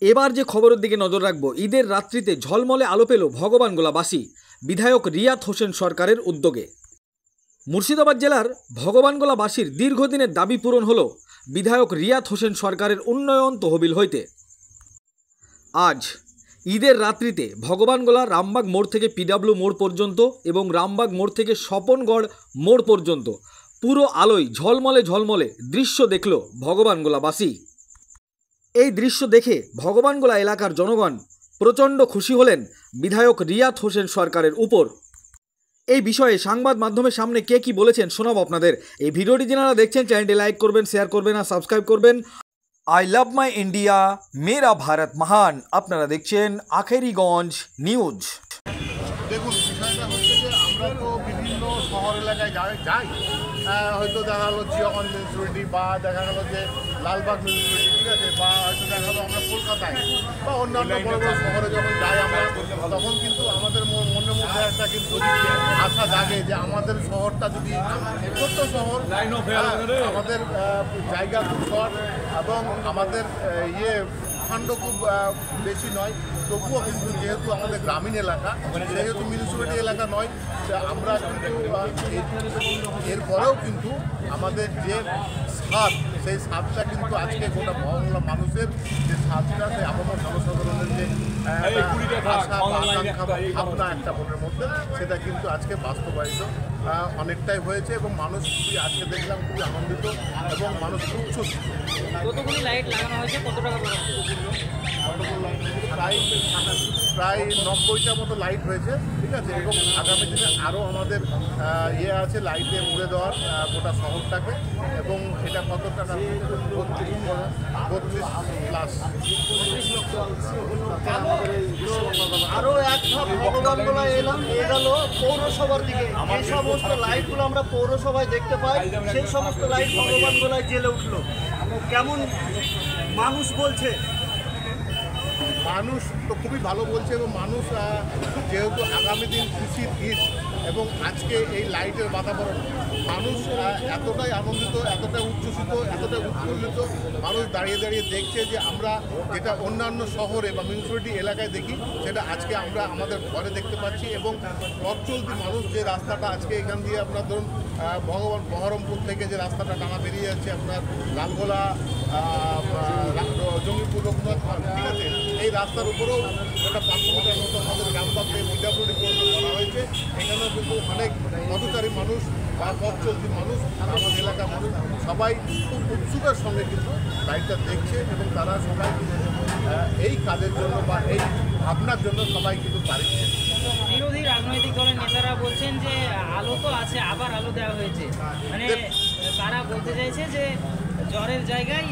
এবার যে খবরের দিকে নজর রাখবো, ঈদের রাত্রিতে ঝলমলে আলো পেল ভগবানগোলাবাসী বিধায়ক রিয়াত হোসেন সরকারের উদ্যোগে। মুর্শিদাবাদ জেলার ভগবানগোলাবাসীর দীর্ঘদিনের দাবি পূরণ হল বিধায়ক রিয়াত হোসেন সরকারের উন্নয়ন তহবিল হইতে। আজ ঈদের রাত্রিতে ভগবানগোলা রামবাগ মোড় থেকে পিডাব্লিউ মোড় পর্যন্ত এবং রামবাগ মোড় থেকে স্বপনগড় মোড় পর্যন্ত পুরো আলোয় ঝলমলে ঝলমলে দৃশ্য দেখল ভগবানগোলাবাসী। এই দৃশ্য দেখে ভগবানগোলা এলাকার জনগণ প্রচণ্ড খুশি হলেন বিধায়ক রিয়াত হোসেন সরকারের উপর। এই বিষয়ে সংবাদ মাধ্যমের সামনে কে কি বলেছেন শোনাব আপনাদের। এই ভিডিওটি যারা দেখছেন চ্যানেলটি লাইক করবেন, শেয়ার করবেন আর সাবস্ক্রাইব করবেন। আই লাভ মাই ইন্ডিয়া, মেরা ভারত মহান। আপনারা দেখছেন আখেরিগঞ্জ নিউজ। দেখুন, বিষয়টা হচ্ছে যে আমরা তো বিভিন্ন শহর এলাকায় যাই, হয়তো দেখা গেলো জিয়াগঞ্জ মিউনিসিপ্যালিটি বা দেখা গেলো যে লালবাগ মিউনিসিপ্যালিটি, ঠিক আছে, বা হয়তো দেখা গেলো আমরা কলকাতায় বা অন্যান্য বড় বড় শহরে যখন যাই আমরা, তখন কিন্তু আমাদের মনের মধ্যে একটা কিন্তু আশা জাগে যে আমাদের শহরটা যদি ছোট্ট শহর, আমাদের জায়গা খুব শর্ট এবং আমাদের খণ্ড খুব বেশি নয়, তবুও কিন্তু যেহেতু আমাদের গ্রামীণ এলাকা, যেহেতু মিউনিসিপ্যালিটি এলাকা নয়, আমরা কিন্তু এরপরেও কিন্তু আমাদের যে স্বাদ, সেই স্বাদটা কিন্তু আজকে গোটা বাংলা মানুষের যে স্বাদটা, সেই আপামর জনসাধারণের যে আশা বা আকাঙ্ক্ষা বা ভাবনা একটা মনের মধ্যে, সেটা কিন্তু আজকে বাস্তবায়িত অনেকটাই হয়েছে এবং মানুষ খুবই আজকে দেখলাম খুবই আনন্দিত এবং মানুষ উচ্ছ্বসিত। কতগুলি লাইট লাগানো হয়েছে, কত টাকা প্রায় 90টা মতো লাইট হয়েছে, ঠিক আছে, এবং আগামী দিনে আরও আমাদের আছে লাইটে মুড়ে দেওয়ার গোটা শহরটাকে, এবং এটা কত টাকা 32 প্লাস। আরও এক ধাপ ভগবানগোলা এলাম, এ গেল পৌরসভার দিকে। যে সমস্ত লাইটগুলো আমরা পৌরসভায় দেখতে পাই, সেই সমস্ত লাইট ভগবানগোলায় জ্বেলে উঠলো। কেমন মানুষ বলছে? মানুষ তো খুবই ভালো বলছে এবং মানুষ যেহেতু আগামী দিন খুশির ঈদ এবং আজকে এই লাইটের বাতাবরণ, মানুষ এতটাই আনন্দিত, এতটাই উচ্ছ্বসিত, এতটাই উৎফুল্লিত, মানুষ দাঁড়িয়ে দাঁড়িয়ে দেখছে যে আমরা যেটা অন্যান্য শহরে বা মিউনিসিপ্যালিটি এলাকায় দেখি, সেটা আজকে আমরা আমাদের ঘরে দেখতে পাচ্ছি। এবং পথ চলতি মানুষ যে রাস্তাটা আজকে এখান দিয়ে আপনার ধরুন বহরমপুর থেকে যে রাস্তাটা টানা বেরিয়ে যাচ্ছে আপনার লালগোলা জঙ্গিপুর রঘুনাথ, ঠিক আছে, এই রাস্তার উপরেও একটা 500 মিটার মতো আমাদের রামবাগ থেকে পিডাব্লিউডি পরিচালনা করা হয়েছে। এখানেও কিন্তু অনেক পথচারী মানুষ বা পথ চলতি মানুষ, আমাদের এলাকার মানুষ সবাই খুব উৎসুকের সঙ্গে কিন্তু লাইটটা দেখছে এবং তারা সবাই এই কাজের জন্য বা এই ভাবনার জন্য সবাই কিন্তু পারিচ্ছে। বিরোধী রাজনৈতিক দলের নেতারা বলছেন যে আলো তো আছে, আবার আলো দেওয়া হয়েছে, মানে তারা বলতে চাইছে যে জ্বরের জায়গায়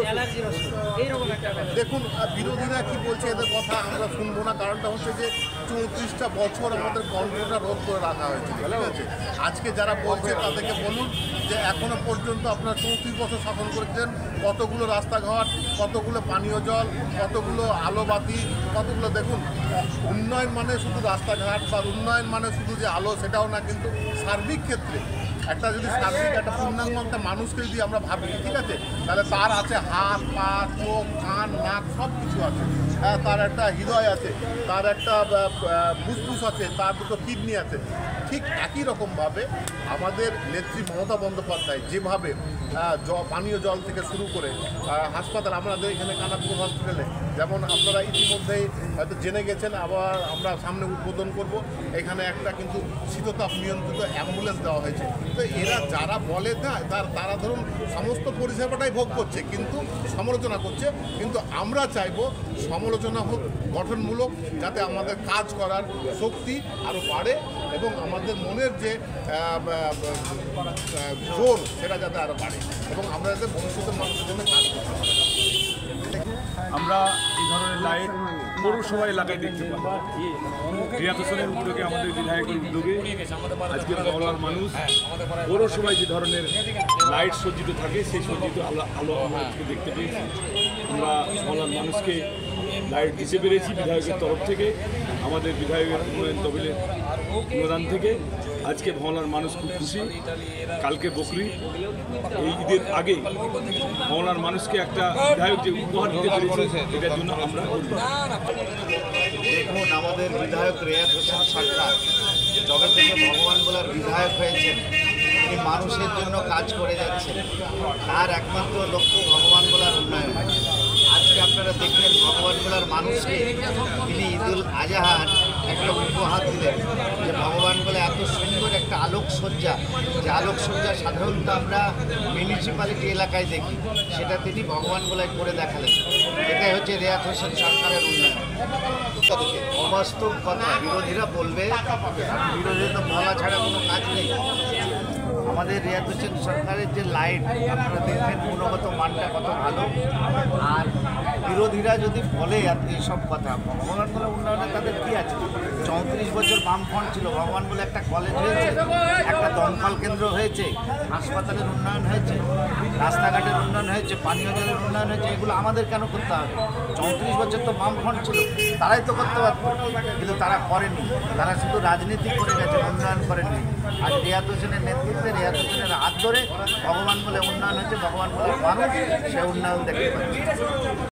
অ্যালার্জির ওষুধ, এইরকম একটা ব্যাপার। দেখুন, বিরোধীরা কি বলছে এদের কথা আমরা শুনবো না, কারণটা হচ্ছে যে 34টা বছর আমাদের কন্ট্রোলটা রোধ করে রাখা হয়েছে, ঠিক আছে। আজকে যারা বলছে তাদেরকে বলুন যে এখনো পর্যন্ত আপনারা 34 বছর শাসন করেছেন, কতগুলো রাস্তাঘাট, কতগুলো পানীয় জল, কতগুলো আলো বাতি, কতগুলো, দেখুন, উন্নয়ন মানে শুধু রাস্তাঘাট বা উন্নয়ন মানে শুধু যে আলো সেটাও না, কিন্তু সার্বিক ক্ষেত্রে একটা যদি সার্বিক একটা পূর্ণাঙ্গ একটা মানুষকে যদি আমরা ভাবি, ঠিক আছে, তাহলে তার আছে হাত, পা, চোখ, কান, নাক, সব কিছু আছে, হ্যাঁ, তার একটা হৃদয় আছে, তার একটা ফুসফুস আছে, তার দুটো কিডনি আছে। ঠিক একই রকমভাবে আমাদের নেত্রী মমতা বন্দ্যোপাধ্যায় যেভাবে পানীয় জল থেকে শুরু করে হাসপাতাল, আমাদের এখানে কানাপুর হসপিটালে যেমন আপনারা ইতিমধ্যেই হয়তো জেনে গেছেন, আবার আমরা সামনে উদ্বোধন করব, এখানে একটা কিন্তু শীততাপ নিয়ন্ত্রিত অ্যাম্বুলেন্স দেওয়া হয়েছে। তো এরা যারা বলে না, তারা ধরুন সমস্ত পরিষেবাটাই ভোগ করছে কিন্তু সমালোচনা করছে, কিন্তু আমরা চাইব সমালোচনা হোক গঠনমূলক, যাতে আমাদের কাজ করার শক্তি আরও বাড়ে এবং আমাদের মনের যে জোর সেটা যাতে আরও বাড়ে এবং আমরা যাতে ভবিষ্যতের মানুষের জন্য কাজ করতে পারি। আমরা এই ধরনের লাইট পৌরসভা এলাকায় দেখতে পাবো। রিয়াত হোসেনের উদ্যোগে, আমাদের বিধায়কের উদ্যোগে আজকে মহল্লার মানুষ পৌরসভায় যে ধরনের লাইট সজ্জিত থাকে, সেই সজ্জিত আলো আমরা আজকে দেখতে পেয়েছি। আমরা মহল্লার মানুষকে লাইট দিতে পেরেছি বিধায়কের তরফ থেকে। আমাদের বিধায়কের উন্নয়ন তহবিলের অনুদান থেকে আজকে ভোলার মানুষ খুব খুশি। কালকে বকরি, এই ঈদের আগে ভোলার মানুষকে একটা বিধায়ক যে উপহার দিতে পেরেছে এটার জন্য আমরা দেখুন, আমাদের বিধায়ক রিয়াদ হোসেন সরকার যবে থেকে ভগবান গোলার বিধায়ক হয়েছেন তিনি মানুষের জন্য কাজ করে যাচ্ছেন। তার একমাত্র লক্ষ্য ভগবান গোলার উন্নয়ন। আজকে আপনারা দেখলেন ভগবান গোলার মানুষকে তিনি ঈদুল আজহার একটা উপহার দিলেন, যে ভগবান গোলা এত সুন্দর একটা আলোকসজ্জা, যে আলোকসজ্জা সাধারণত আমরা মিউনিসিপ্যালিটি এলাকায় দেখি, সেটা তিনি ভগবান গোলায় করে দেখালেন। এটাই হচ্ছে রিয়াদ হোসেন সরকারের উন্নয়ন। অবাস্তব কথা বিরোধীরা বলবে, বিরোধী তো বলা ছাড়া কোনো কাজ নেই। আমাদের রিয়াদ হোসেন সরকারের যে লাইট আপনারা দেখবেন গুণগত মানটা কত ভালো। আর বিরোধীরা যদি বলে এইসব কথা, ভগবানগোলা উন্নয়নে তাদের কী আছে? 34 বছর বামফ্রন্ট ছিল, ভগবানগোলা একটা কলেজ হয়েছে, একটা দমকল কেন্দ্র হয়েছে, হাসপাতালের উন্নয়ন হয়েছে, রাস্তাঘাটের উন্নয়ন হয়েছে, পানীয় জলের উন্নয়ন হয়েছে। এগুলো আমাদের কেন করতে হবে? 34 বছর তো বামফ্রন্ট ছিল, তারাই তো করতে পারত, কিন্তু তারা করেনি। তারা শুধু রাজনীতি করে গেছে, উন্নয়ন করেনি। আর রিয়াদ হোসেনের নেতৃত্বে, রিয়াদ হোসেনের হাত ধরে ভগবান বলে উন্নয়ন হচ্ছে। ভগবান বলে মানুষ সে উন্নয়ন দেখতে পাচ্ছে।